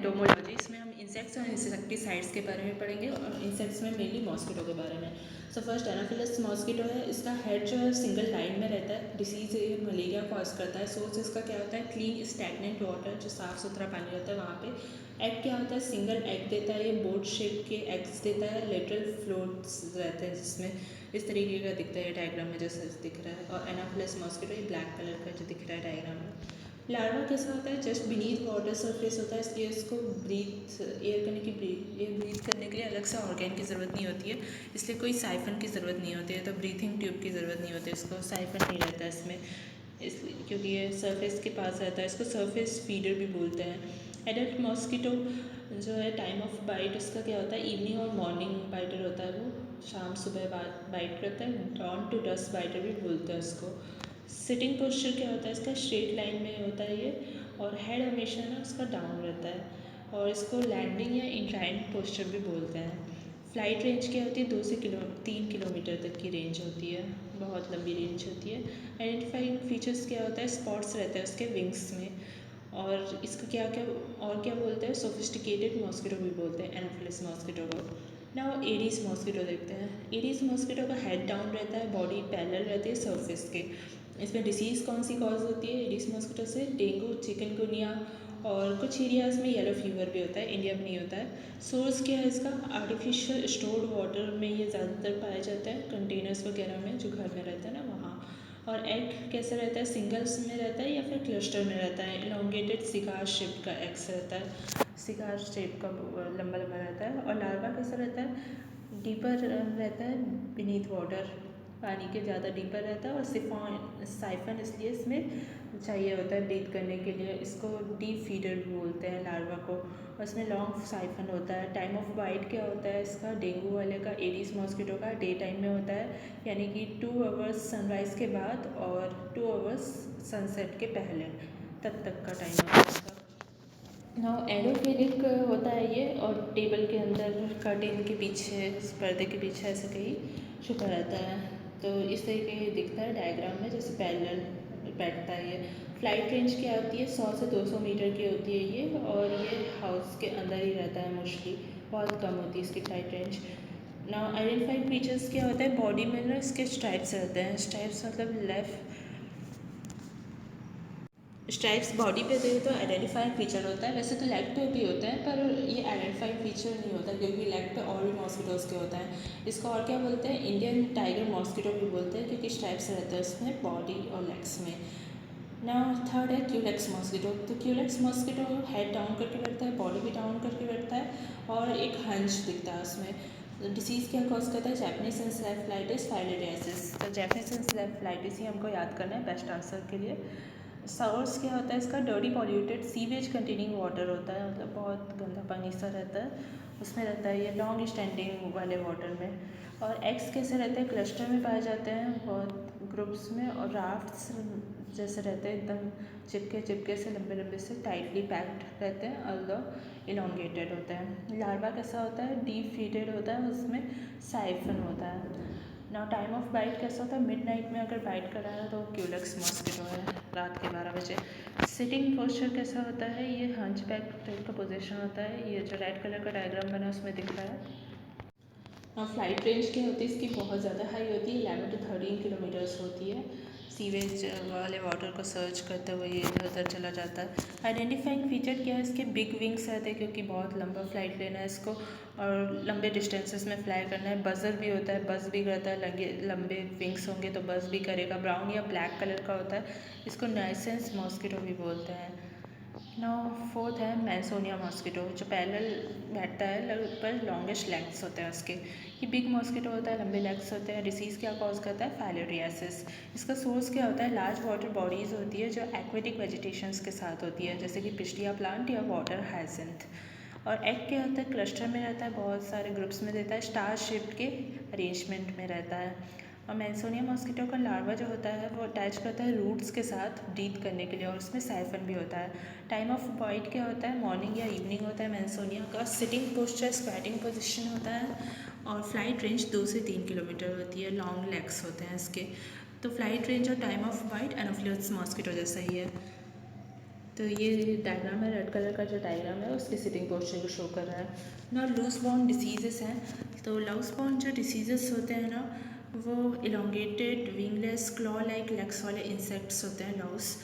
Entomology. इसमें हम insects और इंसेक्टिसाइड्स के बारे में पढ़ेंगे और इंसेक्ट्स में मेनली मॉस्किटो के बारे में। सो फर्स्ट एनाफिलस मॉस्किटो है। इसका हेड जो है सिंगल लाइन में रहता है। डिसीज मलेरिया कॉज करता है। सोर्स इसका क्या होता है? क्लीन स्टैगनेंट वाटर, जो साफ़ सुथरा पानी रहता है वहाँ पे। एग क्या होता है? सिंगल एग देता है। ये बोट शेप के एग्स देता है। लेटरल फ्लोट्स रहते हैं जिसमें इस तरीके का दिखता है डायग्राम में जैसे दिख रहा है। और एनाफिलस मॉस्किटो ये ब्लैक कलर का जो दिख रहा है डायग्राम में। लार्वा कैसा होता है? जस्ट बीनीथ वाटर सरफेस होता है, इसलिए इसको एयर ब्रीथ करने के लिए अलग से ऑर्गेन की ज़रूरत नहीं होती है, इसलिए कोई साइफन की ज़रूरत नहीं होती है, तो ब्रीथिंग ट्यूब की ज़रूरत नहीं होती है, इसको साइफन नहीं रहता है इसमें, इसलिए क्योंकि ये सरफेस के पास रहता है। इसको सरफेस फीडर भी बोलते हैं। एडल्ट मॉस्किटो जो है, टाइम ऑफ बाइट उसका क्या होता है? इवनिंग और मॉर्निंग बाइटर होता है, वो शाम सुबह बाइट करता है। डॉन टू डस्ट बाइटर भी बोलते हैं उसको। सिटिंग पोस्चर क्या होता है इसका? स्ट्रेट लाइन में होता है ये, और हेड हमेशा ना उसका डाउन रहता है, और इसको लैंडिंग या इंक्लाइंड पोस्चर भी बोलते हैं। फ्लाइट रेंज क्या होती है? 3 किलोमीटर तक की रेंज होती है, बहुत लंबी रेंज होती है। आइडेंटिफाइंग फीचर्स क्या होता है? स्पॉट्स रहते हैं उसके विंग्स में, और इसको क्या बोलते हैं? सोफिस्टिकेटेड मॉस्किटो भी बोलते हैं एनाफिलिस मॉस्किटो को। नाउ एडीज मॉस्किटो देखते हैं। एडीज मॉस्किटो का हेड डाउन रहता है, बॉडी पैरेलल रहती है सरफेस के। इसमें डिसीज़ कौन सी कॉज होती है एडीज मॉस्किटो से? डेंगू, चिकनगुनिया, और कुछ एरियाज़ में येलो फीवर भी होता है, इंडिया में नहीं होता है। सोर्स क्या है इसका? आर्टिफिशियल स्टोर्ड वाटर में ये ज़्यादातर पाया जाता है, कंटेनर्स वगैरह में जो घर में रहता है ना वहाँ। और एग कैसा रहता है? सिंगल्स में रहता है या फिर क्लस्टर में रहता है? इलोंगेटेड सिगार शेप का एग्स रहता है, सिगार शेप का लंबा लंबा रहता है। और लार्वा कैसा रहता है? डीपर रहता है, बीनीथ वाटर, पानी के ज़्यादा डीपर रहता है। और साइफन इसलिए इसमें चाहिए होता है ब्रीथ करने के लिए, इसको डीप फीडर भी बोलते हैं लार्वा को। और इसमें लॉन्ग साइफन होता है। टाइम ऑफ बाइट क्या होता है इसका? डेंगू वाले का, एडीज मॉस्किटो का डे टाइम में होता है, यानी कि 2 आवर्स सनराइज़ के बाद और 2 आवर्स सनसेट के पहले, तब तक का टाइम होता है इसका। नाउ एरोफिलिक होता है ये, और टेबल के अंदर कर्टेन के पीछे, पर्दे के पीछे ऐसे कहीं छुपा रहता है। तो इस तरीके ये दिखता है डायग्राम में, जैसे पैरेलल बैठता है ये। फ्लाइट रेंज क्या होती है? 100 से 200 मीटर की होती है ये, और ये हाउस के अंदर ही रहता है मोस्टली, बहुत कम होती है इसकी flight range. Now identified features क्या होता है? बॉडी में ना इसके स्ट्राइप्स रहते हैं। स्ट्राइप्स मतलब स्ट्राइप्स बॉडी पे दे तो आइडेंटिफाइंग फीचर होता है। वैसे तो लेग पे भी होता है, पर ये आइडेंटिफाइंग फीचर नहीं होता, क्योंकि लेग पे और भी मॉस्किटोज के होता है। इसको और क्या बोलते हैं? इंडियन टाइगर मॉस्किटो भी बोलते हैं, क्योंकि स्ट्राइप्स रहते हैं उसमें बॉडी और लेग्स में। ना थर्ड है क्यूलेक्स मॉस्किटो। तो क्यूलेक्स मॉस्किटो हेड डाउन करके बैठता है, बॉडी भी डाउन करके बैठता है, और एक हंच दिखता है उसमें। डिसीज़ क्या कॉज करता है? Japanese encephalitis, filariasis. तो जैपनीज एन्सेफेलाइटिस ही हमको याद करना है बेस्ट आंसर के लिए। सोर्स क्या होता है इसका? Dirty polluted sewage containing water होता है, मतलब बहुत गंदा पानी सा रहता है, उसमें रहता है ये, लॉन्ग स्टैंडिंग वाले वाटर में। और एग्स कैसे रहते हैं? क्लस्टर में पाए जाते हैं, बहुत ग्रुप्स में, और राफ्ट्स जैसे रहते हैं, एकदम चिपके से, लंबे लंबे से, टाइटली पैक्ड रहते हैं, अल्दो इलोंगेटेड होते हैं। लार्वा कैसा होता है? डीप फीडेड होता है, उसमें साइफन होता है। ना टाइम ऑफ बाइट कैसा होता है? मिडनाइट में अगर बाइट कर रहा है तो क्यूलेक्स मॉस्किटो है, रात के 12 बजे। सिटिंग पोस्चर कैसा होता है? ये हंचबैक टाइप का पोजीशन होता है, ये जो रेड कलर का डायग्राम बना उसमें दिख रहा है। और फ्लाइट रेंज क्या होती है इसकी? बहुत ज़्यादा हाई होती है, 11 to 13 किलोमीटर्स होती है। सीवेज वाले वाटर को सर्च करते हुए ये इधर उधर चला जाता है। आइडेंटिफाइंग फीचर क्या है इसके? बिग विंग्स रहते हैं, क्योंकि बहुत लंबा फ्लाइट लेना है इसको और लंबे डिस्टेंसेस में फ्लाई करना है। बजर भी होता है, बज़ भी करता है, लंबे विंग्स होंगे तो बज़ भी करेगा। ब्राउन या ब्लैक कलर का होता है, इसको नाइसेंस मॉस्किटो भी बोलते हैं। नाउ फोर्थ है मैंसोनिया मॉस्किटो, जो पैरेलल बैठता है पर लॉन्गेस्ट लेग्स होते हैं उसके। ये बिग मॉस्किटो होता है, लंबे लेग्स होते हैं। डिसीज़ क्या कॉज करता है? फाइलेरियासिस। इसका सोर्स क्या होता है? लार्ज वाटर बॉडीज़ होती है जो एक्वेटिक वेजिटेशंस के साथ होती है, जैसे कि पिस्टिया प्लांट या वाटर हाइसिंथ। और एग क्या होता है? क्लस्टर में रहता है, बहुत सारे ग्रुप्स में देता है, स्टार शेप के अरेंजमेंट में रहता है। और मैंसोनिया मॉस्किटो का लार्वा जो होता है वो अटैच करता है रूट्स के साथ ब्रीथ करने के लिए, और उसमें साइफन भी होता है। टाइम ऑफ बाइट क्या होता है? मॉर्निंग या इवनिंग होता है मैंसोनिया का। सिटिंग पोस्चर स्क्वैटिंग पोजीशन होता है, और फ्लाइट रेंज 2 से 3 किलोमीटर होती है, लॉन्ग लेग्स होते हैं इसके। तो फ्लाइट रेंज और time of bite Anopheles mosquito जैसा ही है। तो ये डायग्राम है, रेड कलर का जो डायग्राम है उसके सिटिंग पोस्चर को शो कर रहा है ना। लूज बॉन डिसीजेस हैं, तो लूज बॉन जो डिसीजेस होते हैं ना, वो elongated wingless claw like legs वाले इंसेक्ट्स होते हैं। लॉस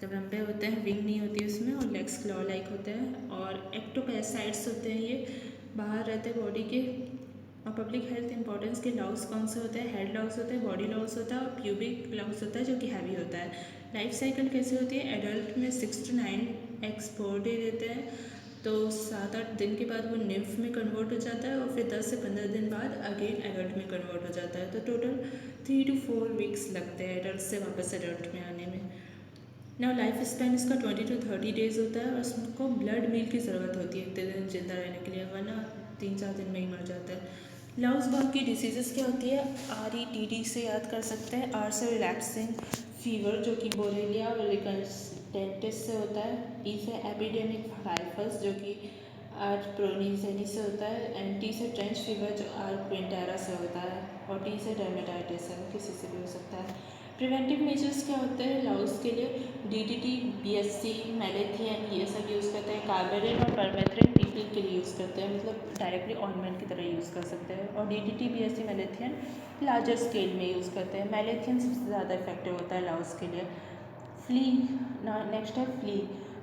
जब लंबे होते हैं, विंग नहीं होती उसमें, और लेग्स क्लॉ लाइक होते हैं, और एक्टोपैरासाइट्स होते हैं। ये बाहर रहते हैं बॉडी के। और पब्लिक हेल्थ इंपॉर्टेंस के लॉस कौन से होते हैं? हेड लॉस होता है, बॉडी लॉस होता है और प्यूबिक लॉस होता है जो कि हैवी होता है। लाइफ साइकिल कैसे होती है? एडल्ट में 6 to 9 एग्स पर डे देते हैं, तो 7-8 दिन के बाद वो निम्फ में कन्वर्ट हो जाता है, और फिर 10 से 15 दिन बाद अगेन एडल्ट में कन्वर्ट हो जाता है। तो टोटल 3 to 4 वीक्स लगते हैं एडल्ट से वापस एडल्ट में आने में। ना लाइफ स्पैन इसका 20 to 30 डेज होता है, और उसको ब्लड मील की ज़रूरत होती है इतने दिन जिंदा रहने के लिए, वरना 3-4 दिन में ही मर जाता है। लव्स बग की डिसीजेस क्या होती है? RETD से याद कर सकते हैं। R से रिलैक्सिंग फीवर जो कि बोरेलिया रिकन्स्टेंटिस से होता है। E से एपिडेमिक टाइफस जो कि R प्रोनिजेनी से होता है। एंड T से ट्रेंच फीवर जो R क्विंटेरा से होता है। और T से डर्मेटाइटिस है, किसी से भी हो सकता है। प्रिवेंटिव मेजर्स क्या होते हैं लव्स के लिए? DDT, BSC, मेलेथियन ये सब यूज़ करते हैं। कार्बेरिन और परमेथ्रिन टीपी के लिए यूज़ करते हैं, मतलब डायरेक्टली ऑइंटमेंट की तरह यूज़ कर सकते हैं। और DDT, BSC, मेलेथियन लार्जर स्केल में यूज़ करते हैं। मेलेथियन सबसे ज़्यादा इफेक्टिव होता है लव्स के लिए। फ्ली, नेक्स्ट है फ्ली।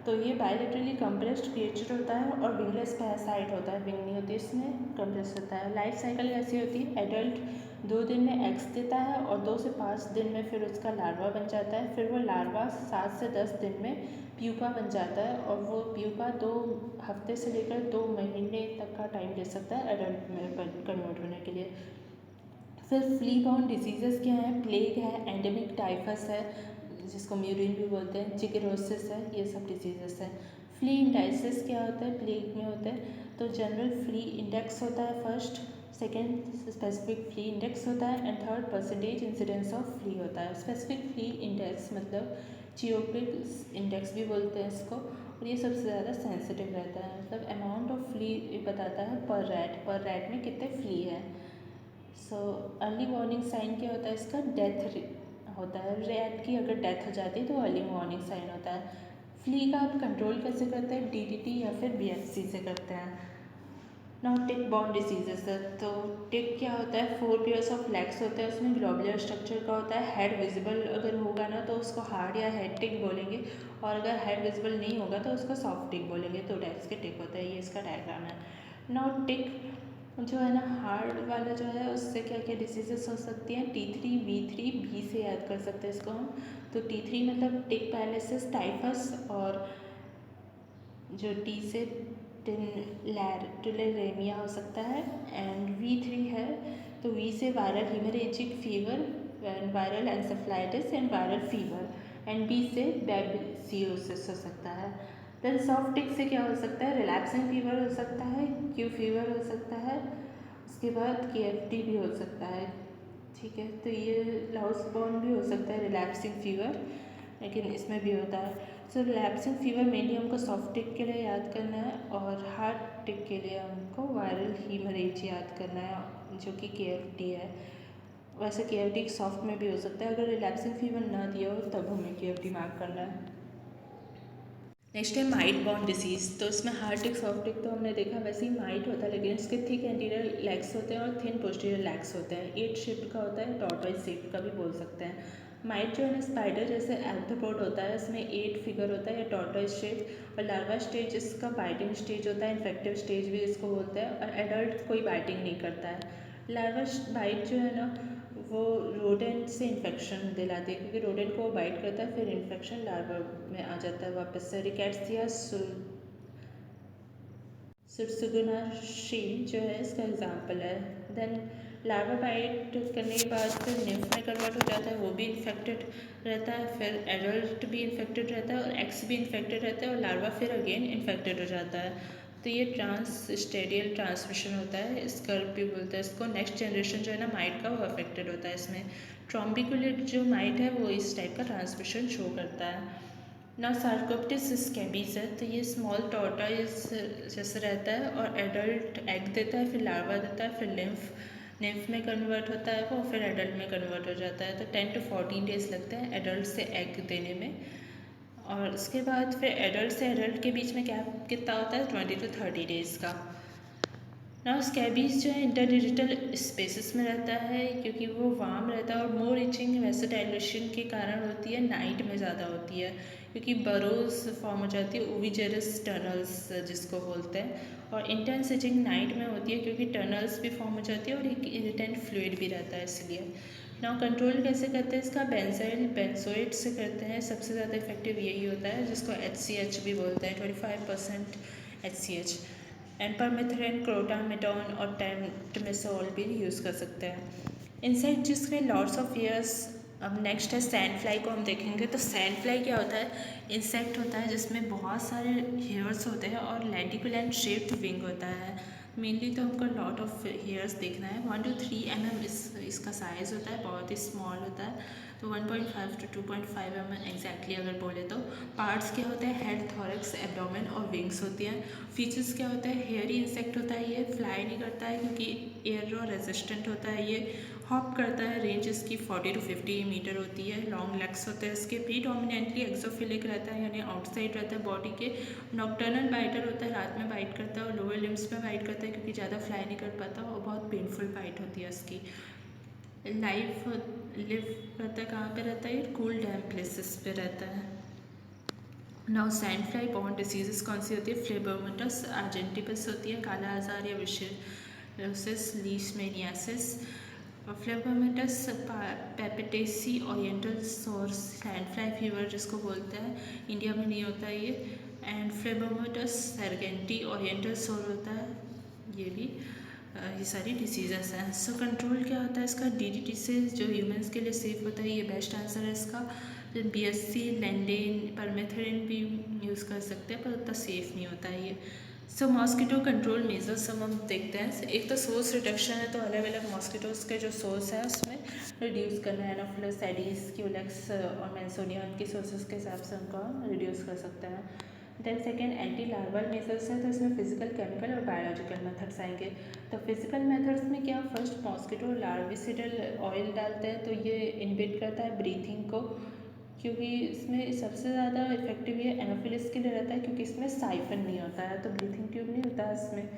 तो ये बायोलेटरली कंप्रेस्ड क्रिएचर होता है और विंगलेस पैरासाइट होता है, विंग नहीं होती इसमें, कंप्रेस होता है। लाइफ साइकिल कैसी होती है? एडल्ट 2 दिन में एग्स देता है और 2 से 5 दिन में फिर उसका लार्वा बन जाता है। फिर वो लार्वा 7 से 10 दिन में प्यूपा बन जाता है, और वो प्यूपा 2 हफ्ते से लेकर 2 महीने तक का टाइम ले सकता है एडल्ट में कन्वर्ट होने के लिए। फिर फ्ली बॉर्न डिजीज़ेस क्या हैं? प्लेग है, एंडेमिक टाइफस है जिसको म्यूरिन भी बोलते हैं, चिकरोसिस है, ये सब डिजीजेस हैं। फ्ली इंडाइसिस क्या होता है? प्लेग में होता है। तो जनरल फ्ली इंडेक्स होता है first, second specific flea index होता है, and third percentage incidence of flea होता है। स्पेसिफिक फ्ली इंडेक्स मतलब चियोपिक इंडेक्स भी बोलते हैं इसको, और ये सबसे ज़्यादा सेंसिटिव रहता है, मतलब अमाउंट ऑफ फ्ली बताता है पर रैट में कितने फ्ली है। सो अर्ली वार्निंग साइन क्या होता है इसका? डेथ होता है। रैट की अगर डेथ हो जाती है तो अर्ली वार्निंग साइन होता है। फ्ली का आप कंट्रोल कैसे करते हैं? DDT या फिर BFC से करते हैं। नाउ टिक बॉर्न डिसीजेस है, तो टिक क्या होता है? 4 पेयर्स ऑफ लेग्स होते हैं, उसमें ग्लोबुलर स्ट्रक्चर का होता है। हेड विजिबल अगर होगा ना तो उसको हार्ड या हेड टिक बोलेंगे, और अगर हेड विजिबल नहीं होगा तो उसको सॉफ्ट टिक बोलेंगे। तो टाइप्स के टिक होते हैं, ये इसका डायग्राम है। नाउ टिक जो है ना, हार्ड वाला जो है उससे क्या क्या डिसीजेस हो सकती हैं? T3, V3, B से याद कर सकते हैं इसको हम। तो T3 मतलब टिक पैरालिसिस, टाइफस, और जो T से टुलेरेमिया हो सकता है। एंड V3 है, तो V से viral haemorrhagic fever, viral encephalitis and viral fever. And B से बेबिसियोसिस हो सकता है। देन सॉफ्ट टिक से क्या हो सकता है? रिलैक्सिंग फीवर हो सकता है, क्यू फीवर हो सकता है, उसके बाद KFT भी हो सकता है। ठीक है, तो ये लाउस बॉर्न भी हो सकता है रिलैक्सिंग फीवर, लेकिन इसमें भी होता है। सो रिलैक्सिंग फीवर मेनली हमको सॉफ्ट टिक के लिए याद करना है, और हार्ड टिक के लिए हमको वायरल हीमोरेज याद करना है जो कि KFT है। वैसे KFT सॉफ्ट में भी हो सकता है, अगर रिलैक्सिंग फीवर ना दिया हो तब हमें KFT मार्क करना है। नेक्स्ट है माइट बॉर्न डिसीज़, तो इसमें हार्ड टिक सॉफ्ट टिक तो हमने देखा, वैसे ही माइट होता है, लेकिन इसके थिक एंटीरियर लेग्स होते हैं और थिन पोस्टीरियर लेग्स होते हैं। 8 शेप्ड का होता है, टॉर्टॉइज शेप्ड का भी बोल सकते हैं। माइट जो है ना, स्पाइडर जैसे आर्थ्रोपोड होता है, इसमें 8 फिगर होता है या टॉर्टॉइज शेप, और लार्वा स्टेज इसका बाइटिंग स्टेज होता है, इन्फेक्टिव स्टेज भी इसको बोलते हैं, और एडल्ट कोई बाइटिंग नहीं करता है। लार्वा बाइट जो है ना, वो रोडेंट से इन्फेक्शन दिलाती है, क्योंकि रोडेंट को वो बाइट करता है, फिर इन्फेक्शन लार्वा में आ जाता है वापस से। रिकेट्सिया सुरसुगुनाशी जो है इसका एग्जाम्पल है। देन लार्वा बाइट करने के बाद फिर निम्फ में कन्वर्ट हो जाता है, वो भी इन्फेक्टेड रहता है, फिर एडल्ट भी इन्फेक्टेड रहता है, और एक्स भी इन्फेक्टेड रहता है, और लार्वा फिर अगेन इन्फेक्टेड हो जाता है। तो ये स्टेडियल ट्रांसमिशन होता है, स्कर्व भी बोलते हैं इसको। नेक्स्ट जनरेशन जो है ना माइट का, वो अफेक्टेड होता है इसमें। ट्रॉम्बिकुलेट जो माइट है वो इस टाइप का ट्रांसमिशन शो करता है। ना सार्कोप्टिस स्कैबीज है, तो ये स्मॉल टॉर्टॉइज जैसे रहता है, और एडल्ट एग देता है, फिर लार्वा देता है, फिर निम्फ में कन्वर्ट होता है वो, फिर एडल्ट में कन्वर्ट हो जाता है। तो 10 to 14 डेज लगते हैं एडल्ट से एग देने में। और उसके बाद फिर एडल्ट से एडल्ट के बीच में गैप कितना होता है, 20 to 30 डेज़ का। ना स्कैबीज जो है इंटरडिजिटल स्पेसिस में रहता है क्योंकि वो वार्म रहता है, और मोर इचिंग वैसे डायलेशन के कारण होती है, नाइट में ज़्यादा होती है क्योंकि बरोज फॉर्म हो जाती है, ओविजेरस टनल्स जिसको बोलते हैं। और इंटेंस इचिंग नाइट में होती है क्योंकि टनल्स भी फॉर्म हो जाती है और एक इरिटेंट फ्लूइड भी रहता है, इसलिए। ना कंट्रोल कैसे करते हैं इसका, बेंजाइल बेंजोइट से करते हैं, सबसे ज़्यादा इफेक्टिव यही होता है जिसको HCH भी बोलते हैं, 25% HCH। एंड परमेथ्रिन, क्रोटामिडोन और टेमेसोल भी यूज़ कर सकते हैं। इंसेक्ट जिसमें लॉट्स ऑफ ईयर्स। अब नेक्स्ट है सैंड फ्लाई को हम देखेंगे। तो सैंड फ्लाई क्या होता है, इंसेक्ट होता है जिसमें बहुत सारे हेयर्स होते हैं और लेडिकुलेंट शेप्ड विंग होता है। मेनली तो हमको लॉट ऑफ हेयर्स देखना है। 1 to 3 mm इसका साइज़ होता है, बहुत ही स्मॉल होता है। तो 1.5 to 2.5 mm एग्जैक्टली अगर बोले तो। पार्ट्स क्या होते हैं, हेड, थॉरक्स, एब्डोमेन और विंग्स होती हैं। फीचर्स क्या होता है, हेयरी इंसेक्ट होता है, ये फ्लाई नहीं करता है क्योंकि एयर रेजिस्टेंट होता है। ये हॉप करता है, रेंज इसकी 40 to 50 मीटर होती है। लॉन्ग लेग्स होते हैं इसके। प्रीडोमिनेंटली एक्सोफिलिक रहता है, यानी आउटसाइड रहता है बॉडी के। नॉक्टर्नल बाइटर होता है, रात में बाइट करता है और लोअर लिम्स में बाइट करता है क्योंकि ज़्यादा फ्लाई नहीं कर पाता और बहुत पेनफुल बाइट होती है इसकी। लाइफ लिव रहता है, कहाँ पे रहता है, कूल डैम प्लेसेस पे रहता है। Now sand fly born diseases कौन सी होती है, फ्लेबोमेटस आर्जेंटिपस होती है, काला आजार या विशेलोसिस, leishmaniasis. Phlebotomus papatasi oriental sores sand fly fever जिसको बोलते हैं, इंडिया में नहीं होता है ये। एंड फ्लेबोमेटस सर्गेंटी ओरिएंटल सोर होता है, ये भी। ये सारी डिसीजेस हैं। सो कंट्रोल क्या होता है इसका, DDT से जो ह्यूमंस के लिए सेफ होता है, ये बेस्ट आंसर है इसका। फिर BSC, लैंडेन, परमेथरिन भी यूज़ कर सकते हैं पर उतना सेफ नहीं होता है ये। सो मॉस्किटो कंट्रोल मेजर्स हम देखते हैं। एक तो सोर्स रिडक्शन है, तो अलग अलग मॉस्किटोज़ के जो सोर्स है उसमें रिड्यूस करना है। एनोफिलस, एडीज, क्यूलेक्स और मेंसोनिया, उनकी सोर्सेज के हिसाब से उनको हम रिड्यूस कर सकते हैं। Then second anti larval measures है, तो इसमें फिजिकल, केमिकल और बायोलॉजिकल मेथड्स आएंगे। तो फिजिकल मेथड्स में क्या, फर्स्ट मॉस्किटो लार्विसिडल ऑयल डालते हैं, तो ये इनहिबिट करता है ब्रीथिंग को, क्योंकि इसमें सबसे ज़्यादा इफेक्टिव ये एनोफिलिस के लिए रहता है क्योंकि इसमें साइफन नहीं होता है, तो ब्रीथिंग ट्यूब नहीं होता है इसमें।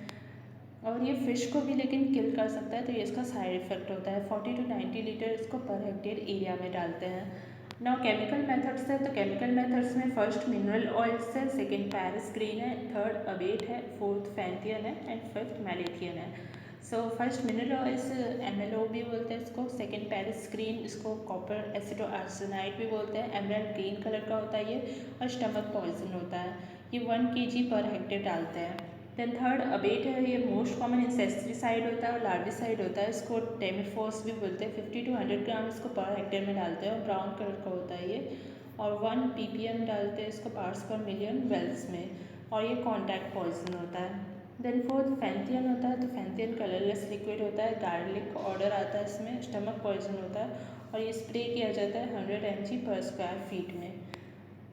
और ये फिश को भी लेकिन किल कर सकता है, तो ये इसका साइड इफेक्ट होता है। 40 to 90 लीटर इसको पर हेक्टेयर एरिया में डालते हैं। नाउ केमिकल मेथड्स है, तो केमिकल मेथड्स में फर्स्ट मिनरल ऑयल्स है, सेकेंड पैरिस ग्रीन है, थर्ड अबेट है, फोर्थ फैंथियन है एंड फिफ्थ मैलेथियन है। So first mineral oils MLO भी बोलते हैं इसको, सेकेंड पैरिस ग्रीन, इसको कॉपर एसिडो आर्सेनाइड भी बोलते हैं, एमराल्ड ग्रीन कलर का होता है ये, और स्टमक पॉइजन होता है। ये 1 kg पर हेक्टेयर डालते हैं। देन थर्ड अबेट है, ये मोस्ट कॉमन इंसेक्टिसाइड होता है और लार्विसाइड होता है, इसको टेमिफोस भी बोलते हैं। 50 to 100 ग्राम इसको पर हेक्टेयर में डालते हैं और ब्राउन कलर का होता है ये, और 1 ppm डालते हैं इसको पार्ट्स पर मिलियन वेल्स में, और ये कॉन्टैक्ट पॉइजन होता है। देन फोर्थ फैंथियन होता है, तो फैंथियन कलरलेस लिक्विड होता है, गार्लिक ऑर्डर आता है इसमें, स्टमक पॉइजन होता है और ये स्प्रे किया जाता है 100 mg पर स्क्वायर फीट में।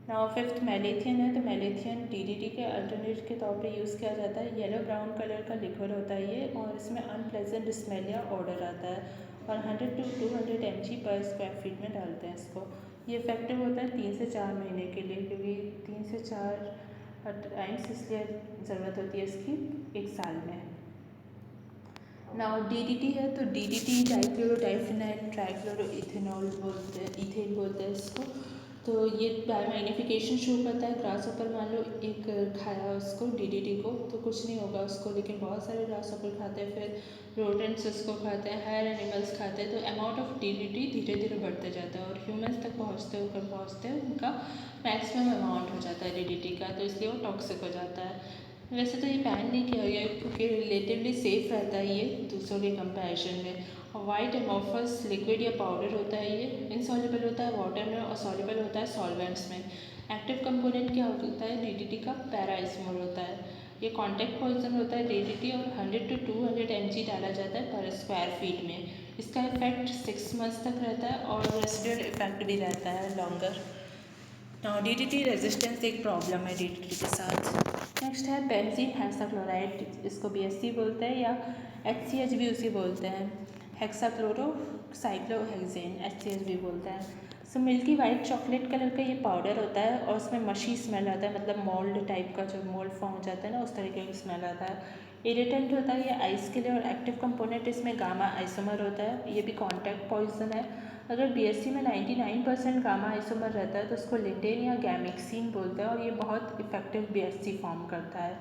नाउ फिफ्थ मैलेथियन है, तो मैलेथियन DDT के अल्टरनेट के तौर पे यूज़ किया जाता है। येलो ब्राउन कलर का लिक्विड होता है ये, और इसमें अनप्लेजेंट स्मेल या ऑर्डर आता है, और 100 to 200 mg पर स्क्वायर फीट में डालते हैं इसको। ये इफेक्टिव होता है 3 से 4 महीने के लिए, क्योंकि 3 से 4 टाइम्स इसलिए ज़रूरत होती है इसकी एक साल में। नाउ DDT है, तो DDT डाइक्लोरोडाइफिनाइल ट्राइक्लोरो इथेनॉल बोलते हैं, इथेन बोलते हैं इसको। तो ये बायोमैग्निफिकेशन शो करता है। ग्रास ऊपर मान लो एक खाया उसको DDT को, तो कुछ नहीं होगा उसको, लेकिन बहुत सारे ग्रास ऊपर खाते हैं, फिर रोडेंट्स उसको खाते हैं, हायर एनिमल्स खाते हैं, तो अमाउंट ऑफ DDT धीरे धीरे बढ़ते जाता है और ह्यूमन्स तक पहुँचते उनका मैक्सिमम अमाउंट हो जाता है DDT का, तो इसलिए वो टॉक्सिक हो जाता है। वैसे तो ये बैन नहीं किया गया क्योंकि रिलेटिवली सेफ रहता है ये दूसरों के कंपैरिजन में। वाइट एमोफस लिक्विड या पाउडर होता है, ये इनसॉल्युबल होता है वाटर में और सॉल्युबल होता है सॉल्वेंट्स में। एक्टिव कंपोनेंट क्या होता है DDT का, पैराइसमोल होता है। ये कॉन्टैक्ट पॉइजन होता है DDT, और 100 to 200 mg डाला जाता है पर स्क्वायर फीट में। इसका इफेक्ट 6 months तक रहता है और रेसिडुअल इफेक्ट भी रहता है लॉन्गर। DDT रेजिस्टेंस एक प्रॉब्लम है DDT के साथ। नेक्स्ट है बेंजीन हेक्साक्लोराइड, इसको BSC बोलते हैं या HCH भी उसे बोलते हैं। हेक्साक्लोरो साइक्लोहेक्सेन HCH भी बोलते हैं। सो मिल्की वाइट चॉकलेट कलर का ये पाउडर होता है और उसमें मशी स्मेल आता है, मतलब मोल्ड टाइप का जो मोल्ड फॉर्म हो जाता है ना, उस तरीके का स्मेल आता है। इरिटेंट होता है ये आइस के लिए और एक्टिव कंपोनेंट इसमें गामा आइसोमर होता है। ये भी कॉन्टैक्ट पॉइजन है। अगर BSc में 99% गामा आइसोमर रहता है तो उसको लिटेन या गैमिक्सिन बोलते हैं और ये बहुत इफेक्टिव BSc फॉर्म करता है।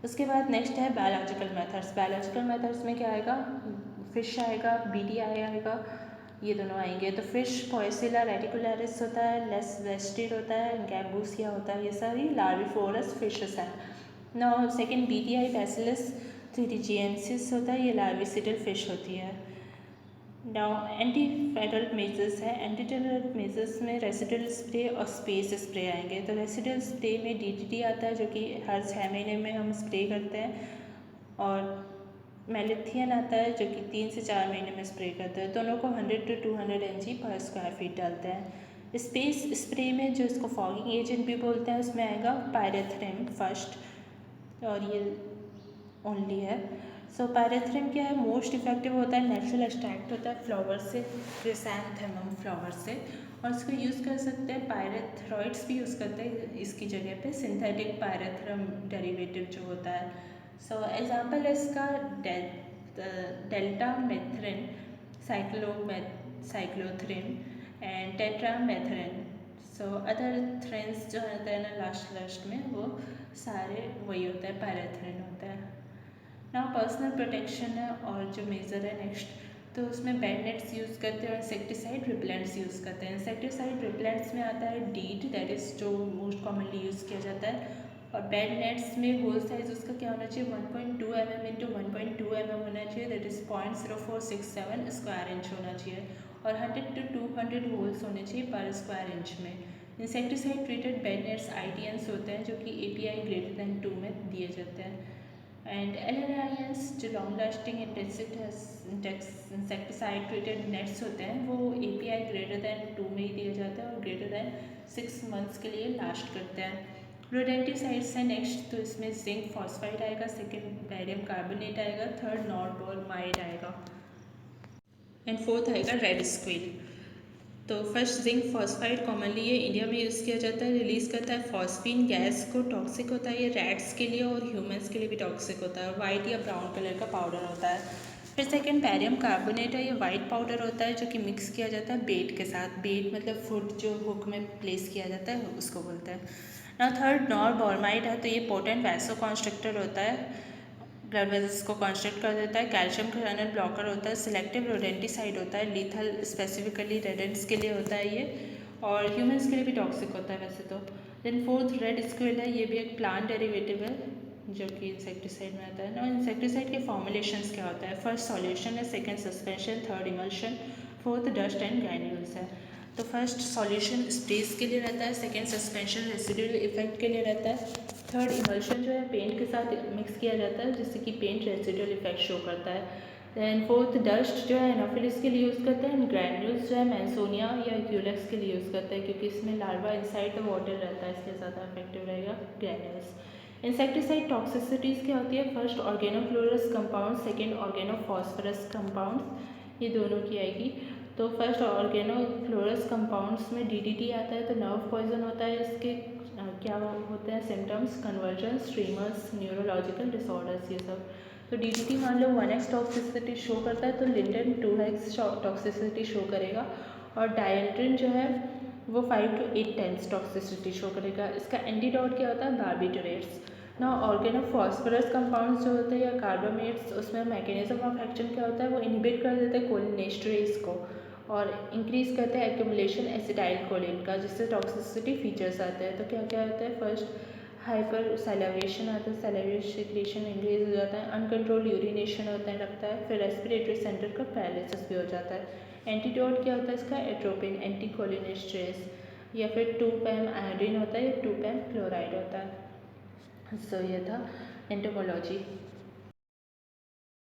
उसके बाद नेक्स्ट है बायोलॉजिकल मेथड्स। बायोलॉजिकल मेथड्स में क्या आएगा, फिश आएगा, BDI आएगा, ये दोनों आएंगे। तो फिश पोएसिला रेटिकुलरिस होता है, लेस वेस्टिड होता है, गैम्बूसिया होता है, ये सारी लार्विफोरस फिशेस हैं। नाउ सेकंड BDI बैसिलस थ्रीजिएंसिस होता है, ये लार्विसिडल फिश होती है। नाउ एंटीफेडरल मेजर्स है। एंटीफेडरल मेजर्स में रेसिडुअल स्प्रे और स्पेस स्प्रे आएंगे। तो रेसिडुअल स्प्रे में DDT आता है जो कि हर 6 महीने में हम स्प्रे करते हैं, और मेलिथियन आता है जो कि 3 से 4 महीने में स्प्रे करते हैं। दोनों को 100 to 200 mg पर स्क्वायर फीट डालते हैं। स्पेस स्प्रे में जो इसको फॉगिंग एजेंट भी बोलते हैं उसमें आएगा पायरेथ्रिन फर्स्ट, और ये ओनली है। सो पायरेथ्रिन क्या है, मोस्ट इफेक्टिव होता है, नेचुरल एक्सट्रैक्ट होता है फ्लावर से, क्रिसैंथेमम फ्लावर से, और इसको यूज़ कर सकते हैं। पायरेथ्रॉइड्स भी यूज़ करते हैं इसकी जगह पे, सिंथेटिक पायरेथ्रम डेरिवेटिव जो होता है। सो एग्जाम्पल है इसका डेल्टा मेथ्रिन, साइक्लोथ्रिन एंड टेट्रामेथ्रिन। सो अदर थ्रिन्स जो होते हैं ना लास्ट में, वो सारे वही होता है, पायरेथ्रिन होता है। ना पर्सनल प्रोटेक्शन है और जो मेजर है नेक्स्ट, तो उसमें बेड नेट्स यूज़ करते हैं और इंसेक्टिसाइड रिपेलेंट्स यूज़ करते हैं। इंसेक्टिसाइड रिपेलेंट्स में आता है डीट, दैट इज़ जो मोस्ट कॉमनली यूज़ किया जाता है, और बेड नेट्स में होल साइज उसका क्या होना चाहिए, 1.2 mm इंटू 1.2 mm होना चाहिए, दैट इज़ 0.0467 स्क्वायर इंच होना चाहिए, और 100 to 200 होल्स होने चाहिए पर स्क्वायर इंच में। Insecticide treated bed nets ITNs होते हैं जो कि API ग्रेटर दैन 2 में दिए जाते हैं। एंड LLINs जो long lasting insecticide treated nets होते हैं वो API ग्रेटर दैन 2 में ही दिया जाता है और ग्रेटर दैन 6 मंथ्स के लिए लास्ट करते हैं। रोडेंटिसाइड्स है नेक्स्ट, तो इसमें जिंक फॉस्फाइड आएगा, सेकेंड बैरियम कार्बोनेट आएगा, थर्ड नॉर्बोलमाइड आएगा, एंड फोर्थ आएगा रेड स्क्विल। तो फर्स्ट जिंक फॉस्फाइड कॉमनली ये इंडिया में यूज़ किया जाता है, रिलीज़ करता है फॉस्फीन गैस को, टॉक्सिक होता है ये रैट्स के लिए और ह्यूमंस के लिए भी टॉक्सिक होता है, और वाइट या ब्राउन कलर का पाउडर होता है। फिर सेकंड बैरियम कार्बोनेट है, ये वाइट पाउडर होता है जो कि मिक्स किया जाता है बेट के साथ। बेट मतलब फुट जो हुक में प्लेस किया जाता है उसको बोलते हैं ना। थर्ड नॉर्बोलमाइड है, तो ये पोटेंट वैसो कॉन्स्ट्रक्टर होता है, ब्लड वेसल्स को कॉन्स्ट्रिक्ट कर देता है। कैल्शियम चैनल ब्लॉकर होता है, सिलेक्टिव रोडेंटिसाइड होता है, लीथल स्पेसिफिकली रेडेंट्स के लिए होता है ये, और ह्यूमंस के लिए भी टॉक्सिक होता है वैसे तो। देन फोर्थ रेड स्क्विल है, ये भी एक प्लांट डेरिवेटिव है जो कि इंसेक्टिसाइड में आता है ना। इंसेक्टिसाइड के फॉर्मुलेशंस क्या होता है, फर्स्ट सॉल्यूशन है, second suspension, third emulsion, fourth dust and granules है। तो फर्स्ट सॉल्यूशन स्प्रेस के लिए रहता है, सेकंड सस्पेंशन रेसिडुअल इफेक्ट के लिए रहता है, थर्ड इमल्शन जो है पेंट के साथ मिक्स किया जाता है जिससे कि पेंट रेसिडुअल इफेक्ट शो करता है। दैन फोर्थ डस्ट जो है एनाफिलिस के लिए यूज़ करते हैं, ग्रैन्यूल्स जो है मैंसोनिया या क्यूलेक्स के लिए यूज़ करते हैं क्योंकि इसमें लार्वा इनसाइड द वाटर रहता है, इसलिए ज़्यादा इफेक्टिव रहेगा ग्रैन्यूल्स। इंसेक्टिसाइड टॉक्सिसिटीज़ क्या होती है, फर्स्ट ऑर्गेनोफ्लोरस कंपाउंड, सेकेंड ऑर्गेनोफॉस्फरस कंपाउंड, ये दोनों की आएगी। तो फर्स्ट ऑर्गेनोफ्लोरस कंपाउंड्स में DDT आता है, तो नर्व पॉइजन होता है। इसके क्या होते हैं symptoms, conversion, streamers, neurological disorders, ये सब। तो DDT मान लो 1x टॉक्सिसिटी शो करता है तो लिंडन 2x टॉक्सिसिटी शो करेगा, और डायल्ट्रिन जो है वो 5 to 8 टाइम्स टॉक्सिसिटी शो करेगा। इसका एंटीडोट क्या होता है, बार्बिटरेट्स ना। ऑर्गेनोफॉस्फरस कंपाउंड्स जो होते हैं या कार्बामेट्स, उसमें मैकेनिज्म ऑफ एक्शन क्या होता है, वो इनहिबिट कर देते हैं कोलिनेस्टरेज को और इंक्रीज़ करते हैं एक्यूमुलेशन एसिटाइल कोलिन का, जिससे टॉक्सिसिटी फीचर्स आते हैं। तो क्या क्या होता है, फर्स्ट हाइपर सैलिवेशन आता है, सैलिवेशन सिक्रेशन इंक्रीज हो जाता है, अनकंट्रोल यूरिनेशन होता है लगता है, फिर रेस्पिरेटरी सेंटर का पैरालिसिस भी हो जाता है। एंटीडोट क्या होता है इसका, एट्रोपिन, एंटीकोलिनेस्ट्रेस, या फिर 2-पैम आयोडीन होता है या 2-पैम क्लोराइड होता है। सो ये था एंटोमोलॉजी।